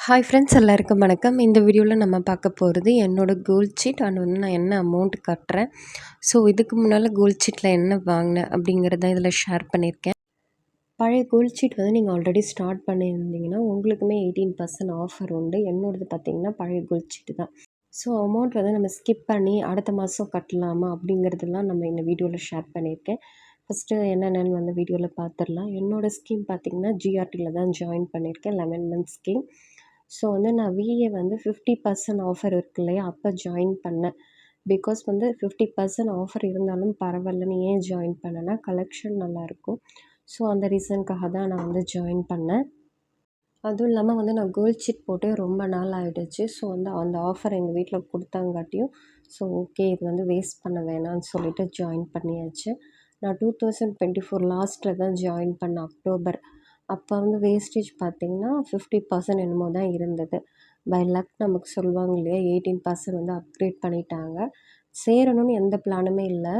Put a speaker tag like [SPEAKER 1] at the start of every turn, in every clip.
[SPEAKER 1] Hi friends எல்லாருக்கும் வணக்கம். இந்த வீடியோவில் நம்ம பார்க்க போகிறது என்னோட கோல்ட் ஷீட் அண்ட் வந்து நான் என்ன அமௌண்ட் கட்டுறேன். ஸோ இதுக்கு முன்னால் கோல்ட் ஷீட்டில் என்ன வாங்கினேன் அப்படிங்கிறத இதில் ஷேர் பண்ணியிருக்கேன். பழைய கோல்ட் ஷீட் வந்து நீங்கள் ஆல்ரெடி ஸ்டார்ட் பண்ணியிருந்தீங்கன்னா உங்களுக்குமே 18% ஆஃபர் உண்டு. என்னோடது பார்த்திங்கன்னா பழைய கோல்ட் ஷீட்டு தான். ஸோ அமௌண்ட் வந்து நம்ம ஸ்கிப் பண்ணி அடுத்த மாதம் கட்டலாமா அப்படிங்கிறதெல்லாம் நம்ம இந்த வீடியோவில் ஷேர் பண்ணியிருக்கேன். ஃபஸ்ட்டு என்னென்னு வந்து வீடியோவில் பார்த்துடலாம். என்னோடய ஸ்கீம் பார்த்திங்கன்னா ஜிஆர்டியில் தான் ஜாயின் பண்ணியிருக்கேன். 11 மந்த் ஸ்கீம். ஸோ வந்து நான் விஏ வந்து 50% ஆஃபர் இருக்கு இல்லையா, அப்போ ஜாயின் பண்ணேன். பிகாஸ் வந்து 50% ஆஃபர் இருந்தாலும் பரவாயில்லன்னு ஏன் ஜாயின் பண்ணேன்னா கலெக்ஷன் நல்லாயிருக்கும். ஸோ அந்த ரீசனுக்காக தான் நான் வந்து ஜாயின் பண்ணேன். அதுவும் இல்லாமல் வந்து நான் கோல்ட் ஷீட் போட்டு ரொம்ப நாள் ஆகிடுச்சு. ஸோ வந்து அந்த ஆஃபர் எங்கள் வீட்டில் கொடுத்தாங்காட்டியும் ஸோ ஓகே இது வந்து வேஸ்ட் பண்ண வேணாம்னு சொல்லிட்டு ஜாயின் பண்ணியாச்சு. நான் 2024 லாஸ்ட்டில் தான் ஜாயின் பண்ணேன், அக்டோபர். அப்போ வந்து வேஸ்டேஜ் பார்த்திங்கன்னா 50% என்னமோ தான் இருந்தது. பை லக் நமக்கு சொல்லுவாங்க இல்லையா, 18% வந்து அப்கிரேட் பண்ணிட்டாங்க. சேரணும்னு எந்த பிளானுமே இல்லை.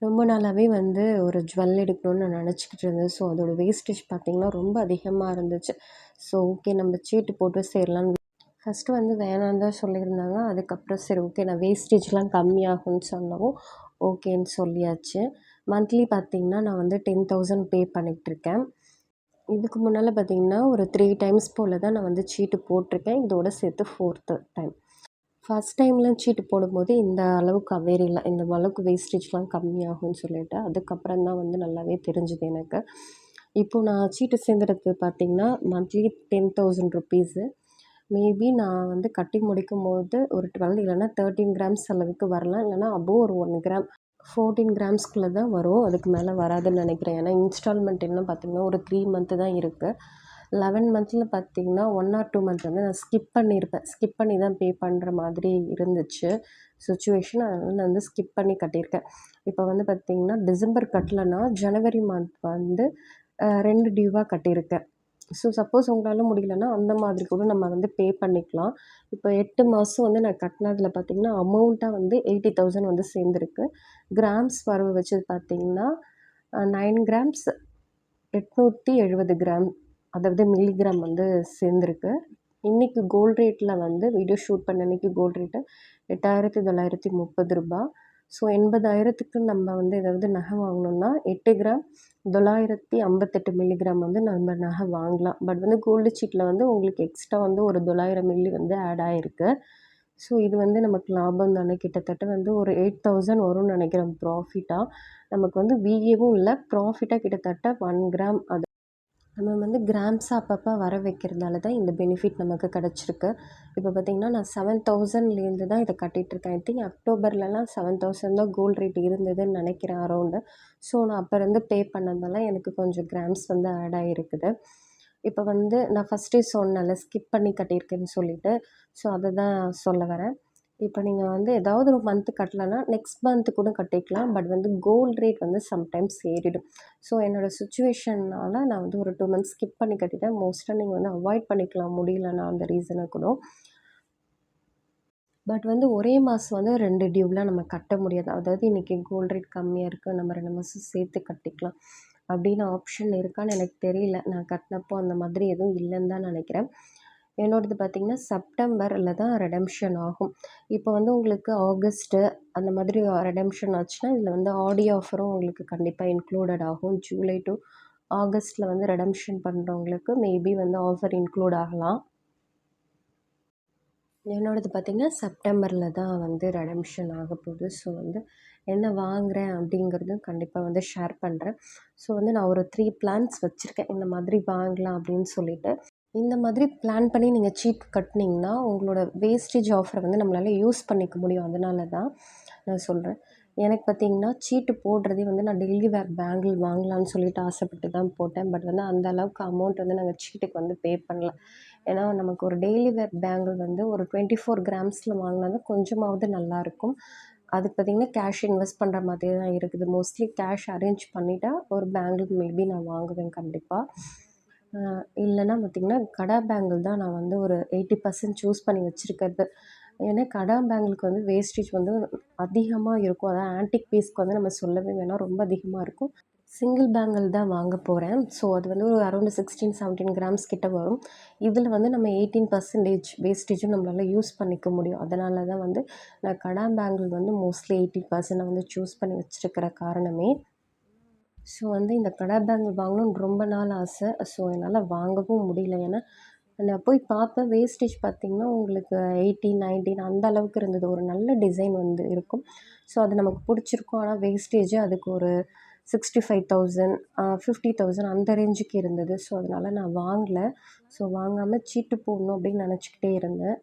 [SPEAKER 1] ரொம்ப நாளாகவே வந்து ஒரு ஜுவல் எடுக்கணும்னு நான் நினச்சிக்கிட்டு இருந்தேன். ஸோ அதோடய வேஸ்டேஜ் பார்த்திங்கன்னா ரொம்ப அதிகமாக இருந்துச்சு. ஸோ ஓகே நம்ம சீட்டு போட்டு சேரலான்னு ஃபஸ்ட்டு வந்து வேணான்னு தான் சொல்லியிருந்தாங்க. அதுக்கப்புறம் சரி ஓகே நான் வேஸ்டேஜ்லாம் கம்மியாகும்னு சொன்னவும் ஓகேன்னு சொல்லியாச்சு. மந்த்லி பார்த்திங்கன்னா நான் வந்து 10,000 பே பண்ணிகிட்ருக்கேன். இதுக்கு முன்னால் பார்த்திங்கன்னா ஒரு 3 டைம்ஸ் போல் தான் நான் வந்து சீட்டு போட்டிருக்கேன். இதோட சேர்த்து 4th டைம். ஃபஸ்ட் டைம்லாம் சீட்டு போடும்போது இந்த அளவுக்கு அவேர் இல்லை, இந்த அளவுக்கு வேஸ்டேஜ்லாம் கம்மியாகும்னு சொல்லிட்டு. அதுக்கப்புறம் தான் வந்து நல்லாவே தெரிஞ்சுது எனக்கு. இப்போது நான் சீட்டு சேர்ந்துறது பார்த்திங்கன்னா மந்த்லி 10,000 ருப்பீஸு. மேபி நான் வந்து கட்டி முடிக்கும்போது ஒரு 12 இல்லைனா 13 கிராம்ஸ் அளவுக்கு வரலாம். இல்லைனா அபோவ் ஒரு 1 கிராம் 14 கிராம்ஸ்குள்ளே தான் வரும். அதுக்கு மேலே வராதுன்னு நினைக்கிறேன். ஏன்னா இன்ஸ்டால்மெண்ட் இன்னும் பார்த்திங்கன்னா ஒரு 3 மந்த்து தான் இருக்குது. 11 மந்த்தில் பார்த்திங்கன்னா 1 or 2 மந்த் வந்து நான் ஸ்கிப் பண்ணியிருப்பேன். ஸ்கிப் பண்ணி தான் பே பண்ணுற மாதிரி இருந்துச்சு சுச்சுவேஷன். அதனால் நான் வந்து ஸ்கிப் பண்ணி கட்டியிருக்கேன். இப்போ வந்து பார்த்திங்கன்னா டிசம்பர் கட்டலைன்னா ஜனவரி மந்த் வந்து 2 டியூவாக கட்டியிருக்கேன். ஸோ சப்போஸ் உங்களால் முடியலன்னா அந்த மாதிரி கூட நம்ம வந்து பே பண்ணிக்கலாம். இப்போ 8 மாதம் வந்து நான் கட்டினதில் பார்த்திங்கன்னா அமௌண்ட்டாக வந்து 80,000 வந்து சேர்ந்துருக்கு. கிராம்ஸ் வரவு வச்சது பார்த்திங்கன்னா 9 கிராம்ஸ் 870 கிராம், அதாவது மில்லிகிராம் வந்து சேர்ந்துருக்கு. இன்றைக்கி கோல்ட் ரேட்டில் வந்து வீடியோ ஷூட் பண்ண அன்றைக்கி கோல்ட் ரேட்டு 8,930 ரூபா. ஸோ 80,000க்கு நம்ம வந்து ஏதாவது நகை வாங்கணுன்னா 8 கிராம் 958 மில்லிகிராம் வந்து நம்ம நகை வாங்கலாம். பட் வந்து கோல்டு சீட்டில் வந்து உங்களுக்கு எக்ஸ்ட்ரா வந்து ஒரு 900 மில்லி வந்து ஆட் ஆகிருக்கு. ஸோ இது வந்து நமக்கு லாபம் தானே. கிட்டத்தட்ட வந்து ஒரு 8,000 வரும்னு நினைக்கிறேன் ப்ராஃபிட்டாக. நமக்கு வந்து விஏவும் இல்லை, ப்ராஃபிட்டாக கிட்டத்தட்ட 1 கிராம் அது நம்ம வந்து கிராம்ஸாக அப்பப்போ வர வைக்கிறதால தான் இந்த பெனிஃபிட் நமக்கு கிடச்சிருக்கு. இப்போ பார்த்திங்கன்னா நான் 7,000லேருந்து தான் இதை கட்டிகிட்ருக்கேன். ஐ திங்க் அக்டோபர்லலாம் 7,000 தான் கோல்ட் ரேட் இருந்ததுன்னு நினைக்கிறேன் அரௌண்டு. ஸோ நான் அப்போருந்து பே பண்ணதால எனக்கு கொஞ்சம் கிராம்ஸ் வந்து ஆட் ஆகிருக்குது. இப்போ வந்து நான் ஃபஸ்ட்டே சொன்னேன்ல ஸ்கிப் பண்ணி கட்டியிருக்கேன்னு சொல்லிவிட்டு. ஸோ அதை தான் சொல்ல வரேன். இப்போ நீங்கள் வந்து ஏதாவது ஒரு மந்த்து கட்டலைன்னா நெக்ஸ்ட் மந்த்து கூட கட்டிக்கலாம். பட் வந்து கோல்ட் ரேட் வந்து சம்டைம்ஸ் ஏறிடும். ஸோ என்னோடய சுச்சுவேஷன்னால் நான் வந்து ஒரு 2 மந்த்ஸ் ஸ்கிப் பண்ணி கட்டிட்டேன். மோஸ்ட்டாக நீங்கள் வந்து அவாய்ட் பண்ணிக்கலாம் முடியலன்னா அந்த ரீசனை கூட. பட் வந்து ஒரே மாதம் வந்து 2 டியூலாம் நம்ம கட்ட முடியாது. அதாவது இன்றைக்கி கோல்ட் ரேட் கம்மியாக இருக்குது, நம்ம 2 மாதம் சேர்த்து கட்டிக்கலாம் அப்படின்னு ஆப்ஷன் இருக்கான்னு எனக்கு தெரியல. நான் கட்டினப்போ அந்த மாதிரி எதுவும் இல்லைன்னு தான் நினைக்கிறேன். என்னோடது பார்த்திங்கன்னா செப்டம்பரில் தான் ரெடெம்ஷன் ஆகும். இப்போ வந்து உங்களுக்கு ஆகஸ்ட்டு அந்த மாதிரி ரெடெம்ஷன் ஆச்சுன்னா இதில் வந்து ஆடியோ ஆஃபரும் உங்களுக்கு கண்டிப்பாக இன்க்ளூடட் ஆகும். ஜூலை டு ஆகஸ்ட்டில் வந்து ரெடெம்ஷன் பண்ணுறவங்களுக்கு மேபி வந்து ஆஃபர் இன்க்ளூட் ஆகலாம். என்னோடது பார்த்திங்கன்னா செப்டம்பரில் தான் வந்து ரெடெம்ஷன் ஆக போகுது. ஸோ வந்து என்ன வாங்குகிறேன் அப்படிங்கிறதும் கண்டிப்பாக வந்து ஷேர் பண்ணுறேன். ஸோ வந்து நான் ஒரு 3 பிளான்ஸ் வச்சுருக்கேன், இந்த மாதிரி வாங்கலாம் அப்படின்னு சொல்லிட்டு. இந்த மாதிரி பிளான் பண்ணி நீங்கள் சீட் கட்டினீங்கன்னா உங்களோட வேஸ்டேஜ் ஆஃபரை வந்து நம்மளால் யூஸ் பண்ணிக்க முடியும். அதனால தான் நான் சொல்கிறேன். எனக்கு பார்த்திங்கன்னா சீட்டு போடுறதே வந்து நான் டெய்லி வேர் பேங்கிள் வாங்கலான்னு சொல்லிட்டு ஆசைப்பட்டு தான் போட்டேன். பட் வந்து அந்த அளவுக்கு அமௌண்ட் வந்து நாங்கள் சீட்டுக்கு வந்து பே பண்ணல. ஏன்னா நமக்கு ஒரு டெய்லி வேர் பேங்கிள் வந்து ஒரு 24 கிராம்ஸில் வாங்கினா தான் கொஞ்சமாவது நல்லாயிருக்கும். அதுக்கு பார்த்திங்கன்னா கேஷ் இன்வெஸ்ட் பண்ணுற மாதிரி தான் இருக்குது. மோஸ்ட்லி கேஷ் அரேஞ்ச் பண்ணிவிட்டா ஒரு பேங்கிள் மேபி நான் வாங்குவேன் கண்டிப்பாக. இல்லைன்னா பார்த்திங்கன்னா கடா பேங்கிள் தான் நான் வந்து ஒரு 80% சூஸ் பண்ணி வச்சுருக்கிறது. ஏன்னா கடா பேங்கிளுக்கு வந்து வேஸ்டேஜ் வந்து அதிகமாக இருக்கும். அதாவது ஆன்டிக் பீஸ்க்கு வந்து நம்ம சொல்லவே வேணாம், ரொம்ப அதிகமாக இருக்கும். சிங்கிள் பேங்கிள் தான் வாங்க போகிறேன். ஸோ அது வந்து ஒரு அரௌண்ட் 16, 17 கிராம்ஸ் கிட்ட வரும். இதில் வந்து நம்ம 18% வேஸ்டேஜும் நம்மளால யூஸ் பண்ணிக்க முடியும். அதனால தான் வந்து நான் கடா பேங்கிள் வந்து மோஸ்ட்லி 80% நான் வந்து சூஸ் பண்ணி வச்சுருக்கிற காரணமே. ஸோ வந்து இந்த கடா பேங்கிள் வாங்கணும்னு ரொம்ப நாள் ஆசை. ஸோ என்னால் வாங்கவும் முடியல. ஏன்னா நான் போய் பார்ப்பேன், வேஸ்டேஜ் பார்த்திங்கன்னா உங்களுக்கு 18, 19 அந்த அளவுக்கு இருந்தது. ஒரு நல்ல டிசைன் வந்து இருக்கும். ஸோ அது நமக்கு பிடிச்சிருக்கும். ஆனால் வேஸ்டேஜ் அதுக்கு ஒரு 65,000 50,000 அந்த ரேஞ்சுக்கு இருந்தது. ஸோ அதனால் நான் வாங்கல. ஸோ வாங்காமல் சீட்டு போடணும் அப்படின்னு நினச்சிக்கிட்டே இருந்தேன்.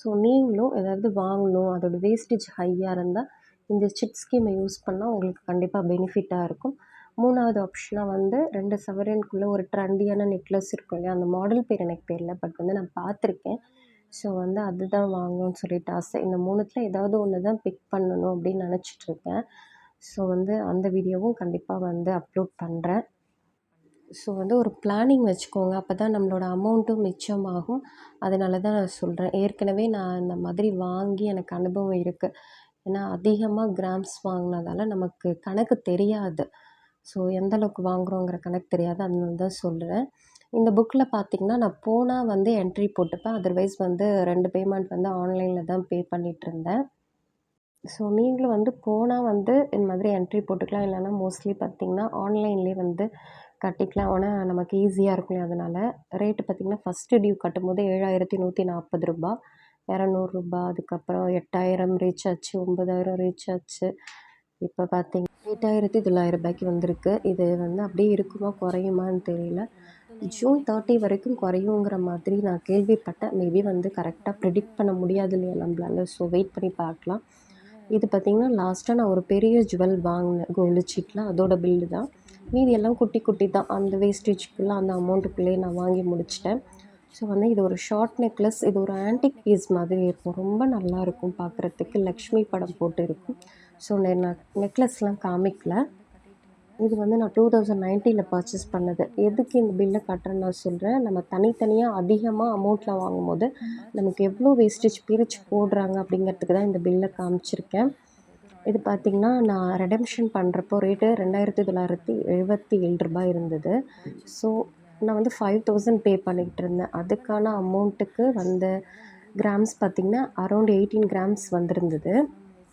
[SPEAKER 1] ஸோ நீங்களும் ஏதாவது வாங்கணும், அதோட வேஸ்டேஜ் ஹையாக இருந்தால் இந்த சிட் ஸ்கீமை யூஸ் பண்ணால் உங்களுக்கு கண்டிப்பாக பெனிஃபிட்டாக இருக்கும். 3வது ஆப்ஷனாக வந்து 2 சவரனுக்குள்ளே ஒரு ட்ரெண்டியான நெக்லஸ் இருக்கும் இல்லையா, அந்த மாடல் பேர் எனக்கு தெரியல. பட் வந்து நான் பார்த்துருக்கேன். ஸோ வந்து அதுதான் வாங்கணும்னு சொல்லிட்டு ஆசை. இந்த 3த்தில் ஏதாவது ஒன்று தான் பிக் பண்ணணும் அப்படின்னு நினச்சிட்ருக்கேன். ஸோ வந்து அந்த வீடியோவும் கண்டிப்பாக வந்து அப்லோட் பண்ணுறேன். ஸோ வந்து ஒரு பிளானிங் வச்சுக்கோங்க. அப்போ தான் நம்மளோட அமௌண்ட்டும் மிச்சமாகும். அதனால தான் நான் சொல்கிறேன். ஏற்கனவே நான் இந்த மாதிரி வாங்கி எனக்கு அனுபவம் இருக்குது. ஏன்னா அதிகமாக கிராம்ஸ் வாங்கினதால நமக்கு கணக்கு தெரியாது. ஸோ எந்த அளவுக்கு வாங்குகிறோங்கிற கணக்கு தெரியாது. அதனால தான் சொல்கிறேன். இந்த புக்கில் பார்த்திங்கன்னா நான் போனால் வந்து என்ட்ரி போட்டுப்பேன். அதர்வைஸ் வந்து 2 பேமெண்ட் வந்து ஆன்லைனில் தான் பே பண்ணிகிட்ருந்தேன். ஸோ நீங்களும் வந்து போனால் வந்து இந்த மாதிரி என்ட்ரி போட்டுக்கலாம். இல்லைனா மோஸ்ட்லி பார்த்திங்கன்னா ஆன்லைன்லேயே வந்து கட்டிக்கலாம். ஆனால் நமக்கு ஈஸியாக இருக்கும். அதனால் ரேட்டு பார்த்திங்கன்னா ஃபஸ்ட்டு டியூ கட்டும்போது ரூ. 7,140, ரூ. 200, அதுக்கப்புறம் 8,000 ரீச் ஆச்சு, 9,000 ரீச் ஆச்சு. இப்போ பார்த்திங்கன்னா ரூ. 8,900 வந்திருக்கு. இது வந்து அப்படியே இருக்குமா குறையுமான்னு தெரியல. ஜூன் 30 வரைக்கும் குறையுங்கிற மாதிரி நான் கேள்விப்பட்டேன். மேபி வந்து கரெக்டாக ப்ரிடிக்ட் பண்ண முடியாது இல்லையா நம்மளால. ஸோ வெயிட் பண்ணி பார்க்கலாம். இது பார்த்திங்கன்னா லாஸ்ட்டாக நான் ஒரு பெரிய ஜுவல் வாங்கினேன் கோல்டு சீட்டில். அதோட பில்லு தான். மீதி எல்லாம் குட்டி குட்டி தான். அந்த வேஸ்டேஜ்க்குள்ளே அந்த அமௌண்ட்டுக்குள்ளேயே நான் வாங்கி முடிச்சிட்டேன். ஸோ வந்து இது ஒரு ஷார்ட் நெக்லஸ். இது ஒரு ஆன்டிக் பீஸ் மாதிரி இருக்கும். ரொம்ப நல்லாயிருக்கும் பார்க்குறதுக்கு. லக்ஷ்மி படம் போட்டு இருக்கும். ஸோ நான் நெக்லஸ்லாம் காமிக்கல. இது வந்து நான் 2019 பர்ச்சேஸ் பண்ணது. எதுக்கு இந்த பில்லை கட்டுறேன்னு நான் சொல்கிறேன். நம்ம தனித்தனியாக அதிகமாக அமௌண்ட்டில் வாங்கும்போது நமக்கு எவ்வளோ வேஸ்டேஜ் பிரித்து போடுறாங்க அப்படிங்கிறதுக்கு தான் இந்த பில்லை காமிச்சிருக்கேன். இது பார்த்திங்கன்னா நான் ரெடெம்ஷன் பண்ணுறப்போ ரேட்டு ரூ. 2,977 இருந்தது. ஸோ நான் வந்து 5,000 பே பண்ணிக்கிட்டு இருந்தேன். அதுக்கான அமௌண்ட்டுக்கு வந்த கிராம்ஸ் பார்த்திங்கன்னா அரௌண்ட் 18 கிராம்ஸ் வந்திருந்தது.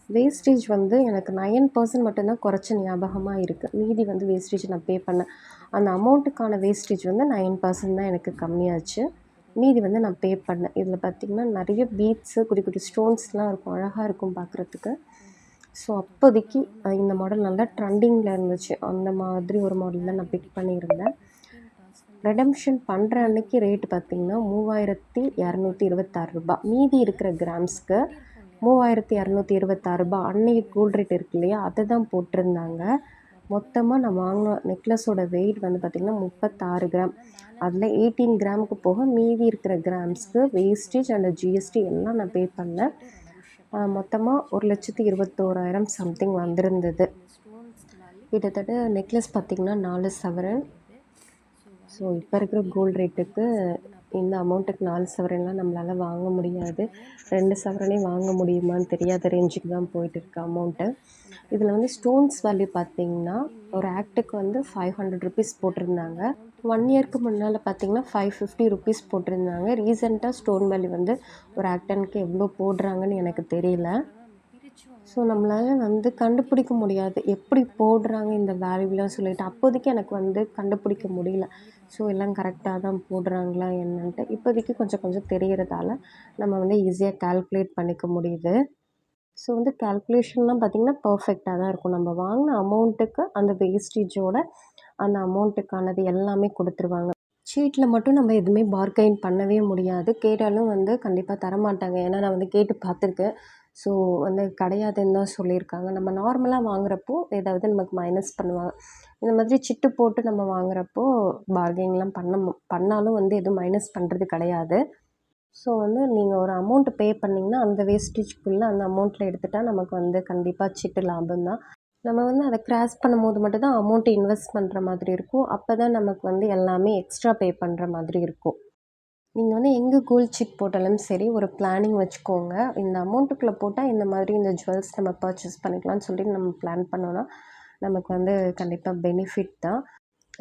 [SPEAKER 1] வேஸ்டேஜ் வந்து எனக்கு 9% மட்டும்தான் குறைச்ச ஞாபகமாக இருக்குது. மீதி வந்து வேஸ்டேஜ் நான் பே பண்ணேன். அந்த அமௌண்ட்டுக்கான வேஸ்டேஜ் வந்து 9% தான் எனக்கு கம்மியாச்சு. மீதி வந்து நான் பே பண்ணேன். இதில் பார்த்திங்கன்னா நிறைய பீட்ஸு, குட்டி குட்டி ஸ்டோன்ஸ்லாம் இருக்கும். அழகாக இருக்கும் பார்க்குறதுக்கு. ஸோ அப்போதைக்கு இந்த மாடல் நல்லா ட்ரெண்டிங்கில் இருந்துச்சு. அந்த மாதிரி ஒரு மாடல் தான் நான் பிக் பண்ணியிருந்தேன். ரெடெம்ஷன் பண்ணுற அன்னைக்கு ரேட்டு பார்த்திங்கன்னா ரூ. 3,226. மீதி இருக்கிற கிராம்ஸ்க்கு ரூ. 3,226 அன்னைக்கு கோல்ட் ரேட் இருக்கு இல்லையா, அதை தான் போட்டிருந்தாங்க. மொத்தமாக நான் வாங்கின நெக்லஸோட வெயிட் வந்து பார்த்திங்கன்னா 36 கிராம். அதில் 18 கிராமுக்கு போக மீதி இருக்கிற கிராம்ஸ்க்கு வேஸ்டேஜ் அண்ட் ஜிஎஸ்டி எல்லாம் நான் பே பண்ணேன். மொத்தமாக 1,21,000 சம்திங் வந்திருந்தது. கிட்டத்தட்ட நெக்லஸ் பார்த்திங்கன்னா 4 சவரன். ஸோ இப்போ இருக்கிற கோல்டு ரேட்டுக்கு இந்த அமௌண்ட்டுக்கு 4 சவரன்லாம் நம்மளால் வாங்க முடியாது. 2 சவரனே வாங்க முடியுமான்னு தெரியாத ரேஞ்சுக்கு தான் போயிட்டு இருக்கு அமௌண்ட்டு. இதில் வந்து ஸ்டோன்ஸ் வேல்யூ பார்த்திங்கன்னா ஒரு ஆக்ட்டுக்கு வந்து ₹500 போட்டிருந்தாங்க. 1 இயர்க்கு முன்னால் பார்த்திங்கன்னா ₹550 போட்டிருந்தாங்க. ரீசெண்டாக ஸ்டோன் வேல்யூ வந்து ஒரு ஆக்டனுக்கு எவ்வளோ போடுறாங்கன்னு எனக்கு தெரியல. ஸோ நம்மளால் வந்து கண்டுபிடிக்க முடியாது. எப்படி போடுறாங்க இந்த வேல்யூலாம் சொல்லிட்டு. அப்போதைக்கு எனக்கு வந்து கண்டுபிடிக்க முடியல. ஸோ எல்லாம் கரெக்டாக தான் போடுறாங்களா என்னன்ட்டு. இப்போதைக்கு கொஞ்சம் கொஞ்சம் தெரியறதால நம்ம வந்து ஈஸியாக கால்குலேட் பண்ணிக்க முடியுது. ஸோ வந்து கால்குலேஷன்லாம் பார்த்திங்கன்னா பர்ஃபெக்டாக தான் இருக்கும். நம்ம வாங்கின அமௌண்ட்டுக்கு அந்த வேஸ்டேஜோட அந்த அமௌண்ட்டுக்கானது எல்லாமே கொடுத்துருவாங்க. சீட்டில் மட்டும் நம்ம எதுவுமே பார்கெயின் பண்ணவே முடியாது. கேட்டாலும் வந்து கண்டிப்பாக தரமாட்டாங்க. ஏன்னா நான் வந்து கேட்டு பார்த்துருக்கேன். ஸோ வந்து கிடையாதுன்னு தான் சொல்லியிருக்காங்க. நம்ம நார்மலாக வாங்குறப்போ ஏதாவது நமக்கு மைனஸ் பண்ணுவாங்க. இந்த மாதிரி சிட்டு போட்டு நம்ம வாங்குறப்போ பார்கெயின்லாம் பண்ணாலும் வந்து எதுவும் மைனஸ் பண்ணுறது கிடையாது. ஸோ வந்து நீங்கள் ஒரு அமௌண்ட்டு பே பண்ணிங்கன்னா அந்த வேஸ்டேஜ்க்குள்ளே அந்த அமௌண்ட்டில் எடுத்துட்டா நமக்கு வந்து கண்டிப்பாக சிட்டு லாபம் தான். நம்ம வந்து அதை கிராஸ் பண்ணும்போது மட்டும் தான் அமௌண்ட்டு இன்வெஸ்ட் பண்ணுற மாதிரி இருக்கும். அப்போ தான் நமக்கு வந்து எல்லாமே எக்ஸ்ட்ரா பே பண்ணுற மாதிரி இருக்கும். நீங்கள் வந்து எங்கே கோல்ட் சீட் போட்டாலும் சரி ஒரு பிளானிங் வச்சுக்கோங்க. இந்த அமௌண்ட்டுக்குள்ளே போட்டால் இந்த மாதிரி இந்த ஜுவல்ஸ் நம்ம பர்ச்சேஸ் பண்ணிக்கலாம்னு சொல்லிட்டு நம்ம பிளான் பண்ணோன்னா நமக்கு வந்து கண்டிப்பாக பெனிஃபிட் தான்.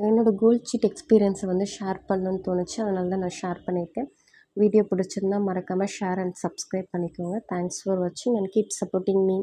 [SPEAKER 1] என்னோடய கோல்ட் சீட் எக்ஸ்பீரியன்ஸை வந்து ஷேர் பண்ணணும்னு தோணுச்சு. அதனால தான் நான் ஷேர் பண்ணியிருக்கேன். வீடியோ பிடிச்சிருந்தா மறக்காமல் ஷேர் அண்ட் சப்ஸ்கிரைப் பண்ணிக்கோங்க. தேங்க்ஸ் ஃபார் வாட்சிங் அண்ட் கீப் சப்போர்ட்டிங் மீ.